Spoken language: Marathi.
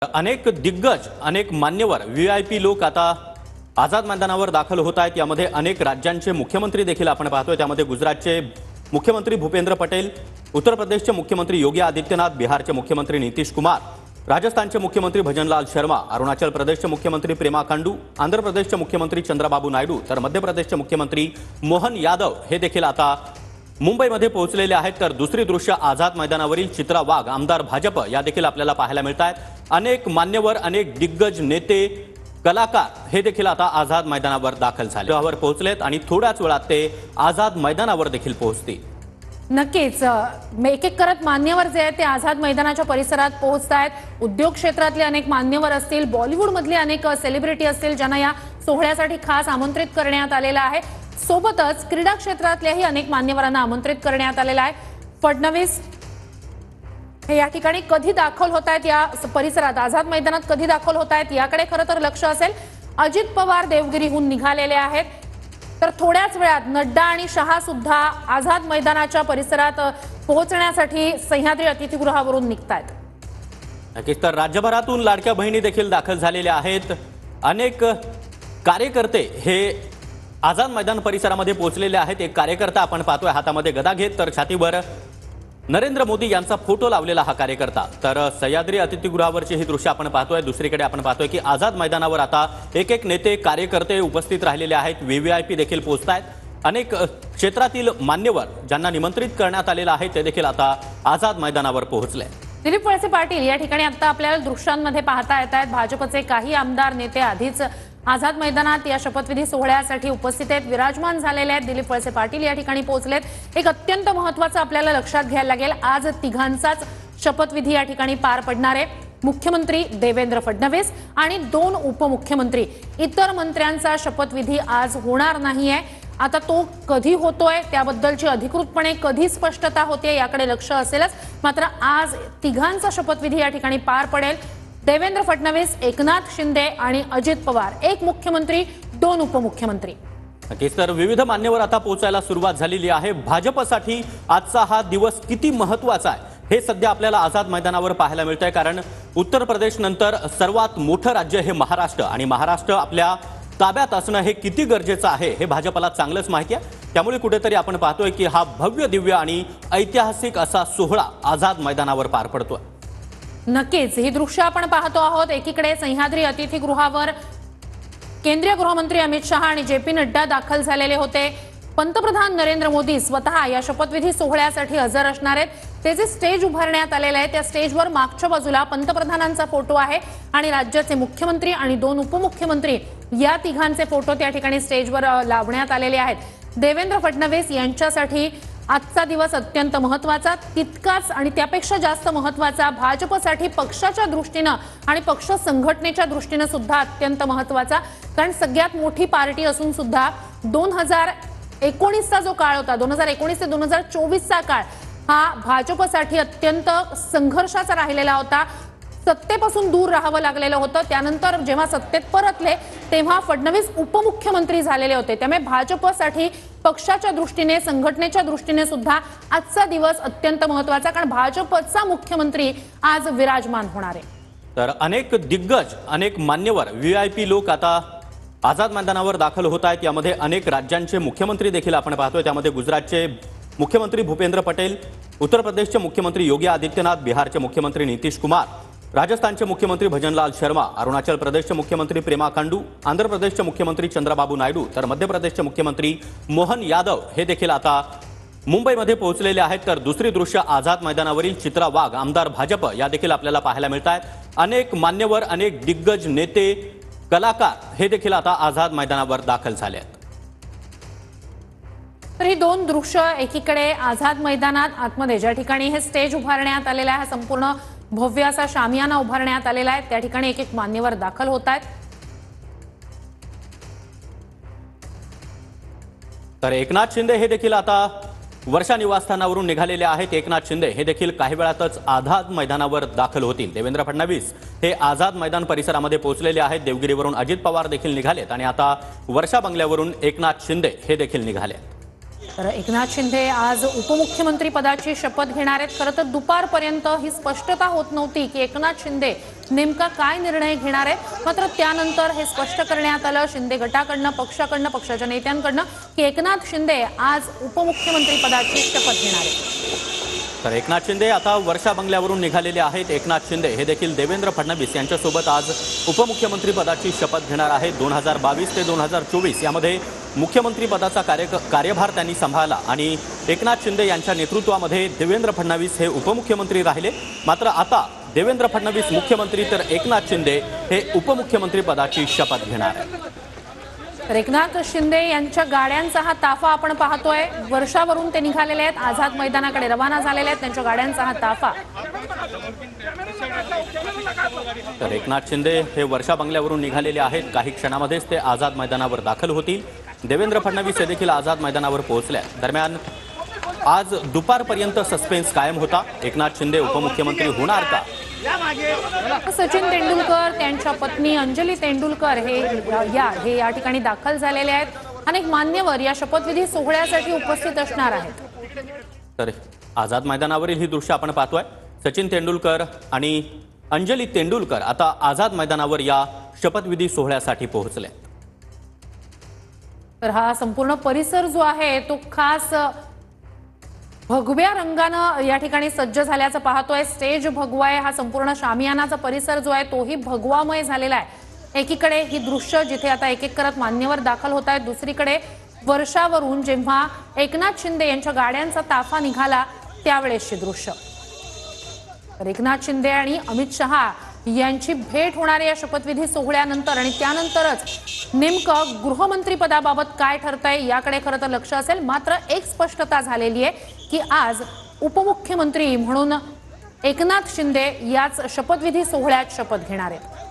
अनेक दिग्गज अनेक मान्यवर व्हीआयपी लोक आता आझाद मैदानावर दाखल होत आहेत। यामध्ये अनेक राज्यांचे मुख्यमंत्री देखील आपण पाहतोय। त्यामध्ये गुजरातचे मुख्यमंत्री भूपेंद्र पटेल, उत्तर प्रदेशचे मुख्यमंत्री योगी आदित्यनाथ, बिहारचे मुख्यमंत्री नीतीश कुमार, राजस्थानचे मुख्यमंत्री भजनलाल शर्मा, अरुणाचल प्रदेशचे मुख्यमंत्री पेमा खांडू, आंध्र प्रदेशचे मुख्यमंत्री चंद्रबाबू नायडू तर मध्य प्रदेशचे मुख्यमंत्री मोहन यादव हे देखील आता मुंबईमध्ये पोहोचलेले आहेत। तर दुसरी दृश्य आझाद मैदानावरील चित्रा वाघ, आमदार भाजप या देखील आपल्याला पाहायला मिळत आहेत। अनेक मान्यवर, अनेक दिग्गज नेते, कलाकार हे देखील आता आझाद मैदानावर दाखल झाले, पोहोचलेत आणि थोड्याच वेळात ते आझाद मैदानावर देखील पोहोचतील। नक्कीच एक एक करत मान्यवर जे आहेत ते आझाद मैदानाच्या परिसरात पोहोचत आहेत। उद्योग क्षेत्रातले अनेक मान्यवर असतील, बॉलिवूड मधले अनेक सेलिब्रिटी असतील ज्यांना या सोहळ्यासाठी खास आमंत्रित करण्यात आलेलं आहे। सोबतच क्रीडा क्षेत्रातल्याही अनेक मान्यवरांना आमंत्रित करण्यात आलेलं आहे। फडणवीस हे या ठिकाणी कधी दाखल होत आहेत, या परिसरात आझाद मैदानात कधी दाखल होत आहेत याकडे खरं तर लक्ष असेल। अजित पवार देवगिरीहून निघालेले आहेत, तर थोड्याच वेळात नड्डा आणि शहा सुद्धा आझाद मैदानाच्या परिसरात पोहोचण्यासाठी सह्याद्री अतिथीगृहावरून निघतायत। नक्कीच तर राज्यभरातून लाडक्या बहिणी देखील दाखल झालेल्या आहेत। अनेक कार्यकर्ते हे आझाद मैदान परिसरामध्ये पोहोचलेले आहेत। एक कार्यकर्ता आपण पाहतोय हातामध्ये गदा घेत, तर छातीवर नरेंद्र मोदी यांचा फोटो लावलेला हा कार्यकर्ता। तर सह्याद्री अतिथीगृहावरची ही दृश्य आपण पाहतोय। दुसरीकडे आपण पाहतोय की आझाद मैदानावर आता एक एक नेते, कार्यकर्ते उपस्थित राहिलेले आहेत। व्हीव्हीआयपी देखील पोहोचतायत। अनेक क्षेत्रातील मान्यवर ज्यांना निमंत्रित करण्यात आलेलं आहे ते देखील आता आझाद मैदानावर पोहोचले। दिलीप वळसे पाटील या ठिकाणी आता आपल्याला दृश्यांमध्ये पाहता येत आहेत। भाजपचे काही आमदार नेते आधीच आझाद मैदानात या शपथविधी सोहळ्यासाठी उपस्थित आहेत, विराजमान झालेले आहेत। दिलीप वळसे पाटील या ठिकाणी पोहोचलेत। एक अत्यंत महत्त्वाचं आपल्याला लक्षात घ्यायला लागेल, आज तिघांचाच शपथविधी या ठिकाणी पार पडणार आहे। मुख्यमंत्री देवेंद्र फडणवीस आणि 2 उपमुख्यमंत्री, इतर मंत्र्यांचा शपथविधी आज होणार नाहीये। आता तो कधी होतोय त्याबद्दलची अधिकृतपणे कधी स्पष्टता होते याकडे लक्ष असेलच, मात्र आज तिघांचा शपथविधी या ठिकाणी पार पडेल। देवेंद्र फडणवीस, एकनाथ शिंदे आणि अजित पवार, 1 मुख्यमंत्री 2 उपमुख्यमंत्री। नक्कीच तर विविध मान्यवर आता पोहोचायला सुरुवात झालेली आहे। भाजपसाठी आजचा हा दिवस किती महत्त्वाचा आहे हे सध्या आपल्याला आझाद मैदानावर पाहायला मिळतंय, कारण उत्तर प्रदेश नंतर सर्वात मोठं राज्य हे महाराष्ट्र आणि महाराष्ट्र आपल्या ताब्यात असणं हे किती गरजेचं आहे हे भाजपला चांगलंच माहिती आहे। त्यामुळे कुठेतरी आपण पाहतोय की हा भव्य दिव्य आणि ऐतिहासिक असा सोहळा आझाद मैदानावर पार पडतोय। नक्कीच ही दृश्य आपण पाहतो आहोत। एकीकडे सह्याद्री अतिथीगृहावर केंद्रीय गृहमंत्री अमित शहा आणि जे.पी. नड्डा दाखल झालेले होते। पंतप्रधान नरेंद्र मोदी स्वतः या शपथविधी सोहळ्यासाठी हजर असणार आहेत। ते जे स्टेज उभारण्यात आलेलं आहे त्या स्टेजवर मागच्या बाजूला पंतप्रधानांचा फोटो आहे आणि राज्याचे मुख्यमंत्री आणि 2 उपमुख्यमंत्री या तिघांचे फोटो त्या ठिकाणी स्टेजवर लावण्यात आलेले आहेत। देवेंद्र फडणवीस यांच्यासाठी आजचा दिवस अत्यंत महत्त्वाचा, तितकाच आणि त्यापेक्षा जास्त महत्त्वाचा भाजपसाठी पक्षाच्या दृष्टीने आणि पक्ष संघटनेच्या दृष्टीने सुद्धा अत्यंत महत्त्वाचा, कारण सगळ्यात मोठी पार्टी असून सुद्धा 2019चा जो काळ होता, 2019 ते 2024चा काळ हा भाजपसाठी अत्यंत संघर्षाचा राहिलेला होता। सत्तेपासून दूर राहावं लागलेलं होतं। त्यानंतर जेव्हा सत्तेत परतले तेव्हा फडणवीस उपमुख्यमंत्री झालेले होते। त्यामुळे भाजपसाठी पक्षाच्या दृष्टीने, संघटनेच्या दृष्टीने सुद्धा आजचा दिवस अत्यंत महत्त्वाचा, कारण भाजपचा मुख्यमंत्री आज विराजमान होणार आहे। तर अनेक दिग्गज, अनेक मान्यवर व्हीआयपी लोक आता आझाद मैदानावर दाखल होत आहेत। यामध्ये अनेक राज्यांचे मुख्यमंत्री देखील आपण पाहतोय। त्यामध्ये गुजरातचे मुख्यमंत्री भूपेंद्र पटेल, उत्तर प्रदेशचे मुख्यमंत्री योगी आदित्यनाथ, बिहारचे मुख्यमंत्री नीतीश कुमार, राजस्थानचे मुख्यमंत्री भजनलाल शर्मा, अरुणाचल प्रदेशचे मुख्यमंत्री पेमा खांडू, आंध्र प्रदेशचे मुख्यमंत्री चंद्रबाबू नायडू तर मध्य प्रदेशचे मुख्यमंत्री मोहन यादव हे देखील आता मुंबईमध्ये पोहोचलेले आहेत। तर दुसरी दृश्य आझाद मैदानावरील चित्रा वाघ, आमदार भाजप या देखील आपल्याला पाहायला मिळत आहेत। अनेक मान्यवर, अनेक दिग्गज नेते, कलाकार हे देखील आता आझाद मैदानावर दाखल झाले आहेत। तर ही 2 दृश्य, एकीकडे आझाद मैदानात आतमध्ये ज्या ठिकाणी हे स्टेज उभारण्यात आलेलं आहे, संपूर्ण भव्य असा शामियाना उभारण्यात आलेला आहे, त्या ठिकाणी एक एक मान्यवर दाखल होत आहेत। तर एकनाथ शिंदे हे देखील आता वर्षा निवासस्थानावरून निघालेले आहेत। एकनाथ शिंदे हे देखील काही वेळातच आझाद मैदानावर दाखल होतील। देवेंद्र फडणवीस हे आझाद मैदान परिसरामध्ये पोहोचलेले आहेत। देवगिरीवरून अजित पवार देखील निघालेत आणि आता वर्षा बंगल्यावरून एकनाथ शिंदे हे देखील निघाले। तर एकनाथ शिंदे आज उपमुख्यमंत्री पदाची शपथ घेणार आहेत। खरं तर दुपारपर्यंत ही स्पष्टता होत नव्हती की एकनाथ शिंदे नेमका काय निर्णय घेणार आहेत, मात्र त्यानंतर हे स्पष्ट करण्यात आलं शिंदे गटाकडनं, पक्षाकडनं, पक्षाच्या नेत्यांकडनं की एकनाथ शिंदे आज उपमुख्यमंत्री पदाची शपथ घेणार आहेत। तर एकनाथ शिंदे आता वर्षा बंगल्यावरून निघालेले आहेत। एकनाथ शिंदे हे देखील देवेंद्र फडणवीस यांच्यासोबत आज उपमुख्यमंत्री पदाची शपथ घेणार आहेत। 2022 ते 2024 यामध्ये मुख्यमंत्री पदाचा कार्यभार त्यांनी सांभाळला आणि एकनाथ शिंदे यांच्या नेतृत्वामध्ये देवेंद्र फडणवीस हे उपमुख्यमंत्री राहिले। मात्र आता देवेंद्र फडणवीस मुख्यमंत्री तर एकनाथ शिंदे हे उपमुख्यमंत्री पदाची शपथ घेणार आहेत। तर एकनाथ शिंदे यांच्या गाड्यांचा हा ताफा आपण पाहतोय। वर्षावरून ते निघालेले आहेत, आझाद मैदानाकडे रवाना झालेले आहेत, त्यांच्या गाड्यांचा हा ताफा। तर एकनाथ शिंदे हे वर्षा बंगल्यावरून निघालेले आहेत। काही क्षणामध्येच ते आझाद मैदानावर दाखल होतील। देवेंद्र फडणवीस हे देखील आझाद मैदानावर पोहोचले। दरम्यान आज दुपारपर्यंत सस्पेन्स कायम होता। एकनाथ शिंदे उपमुख्यमंत्री होणार का? सचिन तेंडुलकर त्यांच्या पत्नी अंजली तेंडुलकर हे या ठिकाणी दाखल झालेले आहेत। अनेक मान्यवर या शपथविधी सोहळ्यासाठी उपस्थित असणार आहेत। तर आझाद मैदानावरील ही दृश्य आपण पाहतोय। सचिन तेंडुलकर आणि अंजली तेंडुलकर आता आझाद मैदानावर या शपथविधी सोहळ्यासाठी पोहोचले। तर हा संपूर्ण परिसर जो आहे तो खास भगव्या रंगानं या ठिकाणी सज्ज झाल्याचं पाहतोय। स्टेज भगवा आहे, हा संपूर्ण शामियानाचा परिसर जो आहे तोही भगवामय झालेला आहे। एकीकडे ही दृश्य जिथे आता एक एक करत मान्यवर दाखल होत आहेत, दुसरीकडे वर्षावरून जेव्हा एकनाथ शिंदे यांच्या गाड्यांचा ताफा निघाला त्यावेळेसची दृश्य। तर एकनाथ शिंदे आणि अमित शहा यांची भेट होणाऱ्या या शपथविधी सोहळ्यानंतर आणि त्यानंतरच नेमकं गृहमंत्री पदाबाबत काय ठरतंय याकडे खरं तर लक्ष असेल। मात्र एक स्पष्टता झालेली आहे की आज उपमुख्यमंत्री म्हणून एकनाथ शिंदे याच शपथविधी सोहळ्यात शपथ घेणार आहेत।